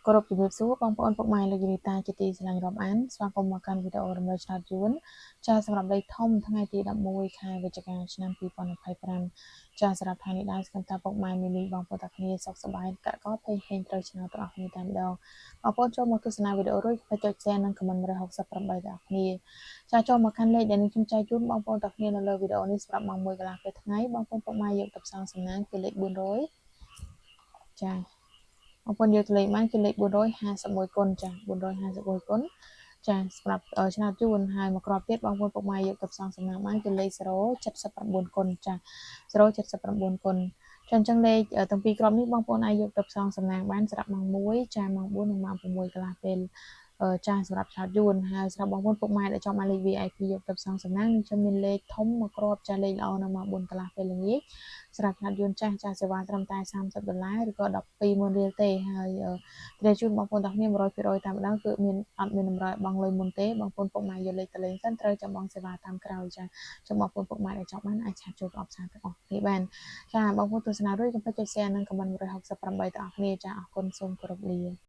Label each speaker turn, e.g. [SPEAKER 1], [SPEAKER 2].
[SPEAKER 1] គោរពជំរាបសួរបងប្អូនពុកម៉ែលោកយាយនីតាជាទីស្រឡាញ់រាប់អានស្វាគមន៍មកកាន់វីដេអូរំលែកឆ្នោតយួនចាសម្រាប់លេខធំថ្ងៃទី11ខែវិច្ឆិកាឆ្នាំ2025ចាសម្រាប់ថ្ងៃនេះដែរស្គមតាពុកម៉ែមីលីបងប្អូនទាំងគ្នាសុខសប្បាយកកភ័យត្រូវឆ្នោតទាំងអស់គ្នាតែម្ដងបងប្អូនចូលមកទស្សនាវីដេអូរួចកុំភ្លេចចុច Share និង Comment 168ទាំងអស់គ្នាចាចូលមកកាន់លេខដែលនឹងខ្ញុំចែកជូនបងប្អូនទាំងគ្នានៅលើវីដេអូនេះសម្រាប់ម៉ោង1កន្លះពេលថ្ងៃបងប្អូនពុកម៉ែយកទៅផ្សងសំណាងគឺលេខ400ចាបងប្អូនយកលេខបានគឺលេខ451គុណចា451គុណចាសម្រាប់ឆ្នោតយួនហើយមកគ្រាប់ទៀតបងប្អូនពុកម៉ែយកទៅផ្សងសំណាងបានគឺលេខ079គុណចា079គុណចាអញ្ចឹងលេខទាំងពីរគ្រាប់នេះបងប្អូនអាចយកទៅផ្សងសំណាងបានសម្រាប់ម៉ោង1ចាម៉ោង4និងម៉ោង6កន្លះពេលចាសម្រាប់ឆ្នោតយួនហើយសម្រាប់បងប្អូនពុកម៉ែដែលចង់បានលេខ VIP យកទៅផ្សងសំណាងនឹងខ្ញុំមានលេខធំមកគ្រាប់ចាលេខល្អនៅម៉ោង4កន្លះពេលល្ងាចសម្រាប់ឆ្នោតយួនចាស់សេវាត្រឹមតែ$30ឬក៏120,000រៀលទេហើយត្រូវជូនបងប្អូនទាំងគ្នា100%តែម្ដងគឺអត់មានតម្រូវបង់លុយមុនទេបងប្អូនពុកម៉ែយកលេខទៅលេងសិនត្រូវចាំបងសេវាតាមក្រោយចាចាំបងប្អូនពុកម៉ែដែលចង់បានអាចឆាតចូលប្រអប់សារទាំងអស់គ្នាបានចាបងប្អូនទស្សនារួចកុំភ្លេចចុច Share និង Comment 168ទាំងអស់គ្នាចាអរគុណសូមគោរពលា